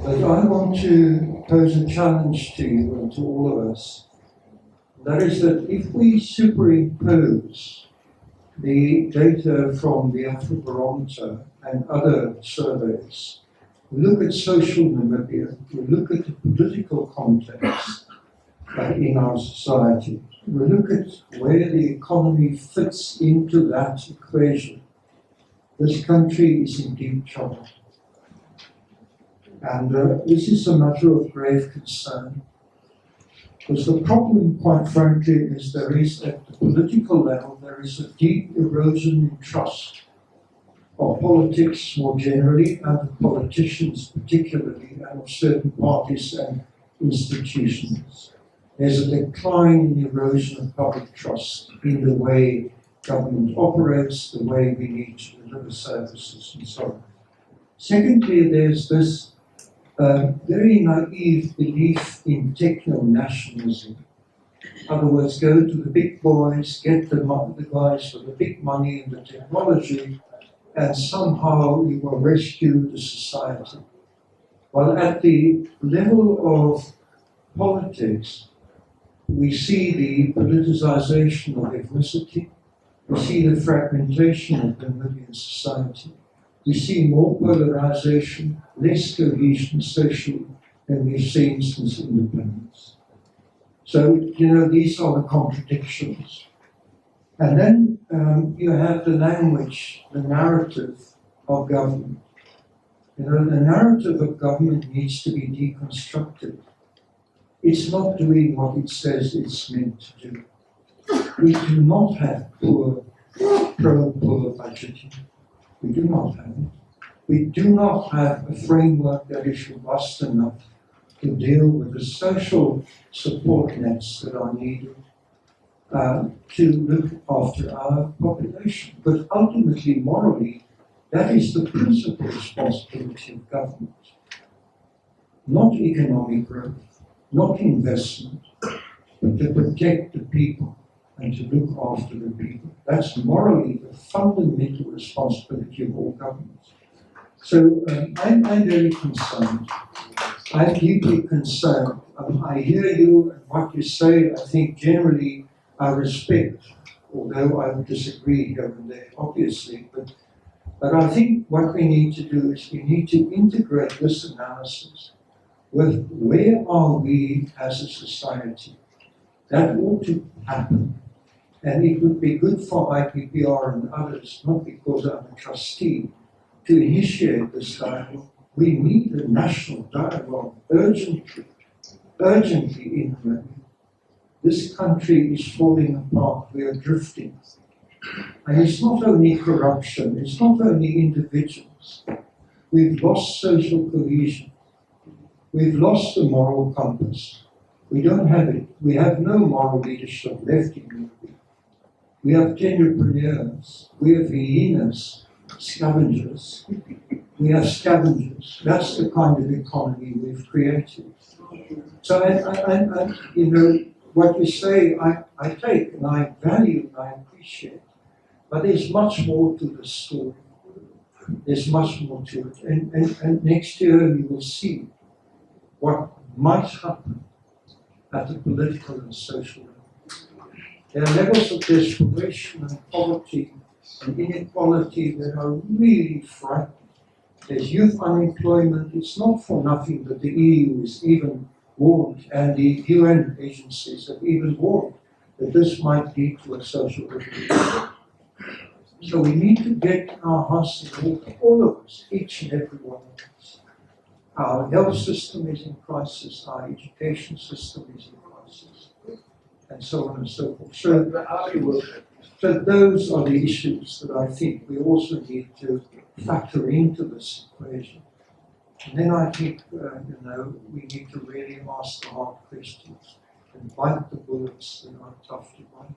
But I want to pose a challenge to you and to all of us. That is that if we superimpose the data from the Afrobarometer and other surveys, we look at social Namibia, we look at the political context in our society, we look at where the economy fits into that equation, this country is in deep trouble. And this is a matter of grave concern. Because the problem, quite frankly, is there is, at the political level, there is a deep erosion in trust of politics more generally, and of politicians particularly, and of certain parties and institutions. There's a decline in erosion of public trust in the way government operates, the way we need to deliver services, and so on. Secondly, there's this very naive belief in techno-nationalism. In other words, go to the big boys, get the guys with the big money and the technology, and somehow you will rescue the society. Well, at the level of politics, we see the politicization of ethnicity, we see the fragmentation of the Namibian society. We see more polarization, less cohesion socially than we've seen since independence. So, these are the contradictions. And then you have the language, the narrative of government. The narrative of government needs to be deconstructed. It's not doing what it says it's meant to do. We do not have pro-poor budgeting. We do not have it. We do not have a framework that is robust enough to deal with the social support nets that are needed to look after our population. But ultimately, morally, that is the principal responsibility of government. Not economic growth, not investment, but to protect the people and to look after the people. That's morally the fundamental responsibility of all governments. So I'm very concerned. I'm deeply concerned. I hear you and what you say. I think generally I respect, although I would disagree here and there, obviously. But I think what we need to do is we need to integrate this analysis with where are we as a society. That ought to happen. And it would be good for IPPR and others, not because I'm a trustee, to initiate this dialogue. We need a national dialogue urgently in Namibia. This country is falling apart, we are drifting. And it's not only corruption, it's not only individuals. We've lost social cohesion. We've lost the moral compass. We don't have it. We have no moral leadership left in Namibia. We have entrepreneurs, we have hyenas, scavengers. We have scavengers. That's the kind of economy we've created. So, what you say, I take and I value and I appreciate. But there's much more to the story. There's much more to it. And next year you will see what might happen at the political and social level. There are levels of desperation and poverty and inequality that are really frightening. There's youth unemployment. It's not for nothing that the EU is even warned, and the UN agencies have even warned that this might lead to a social revolution. So we need to get our house in order, all of us, each and every one of us. Our health system is in crisis, our education system is in crisis, and so on and so forth. So those are the issues that I think we also need to factor into this equation. And then I think, we need to really ask the hard questions and bite the bullets that are tough to bite.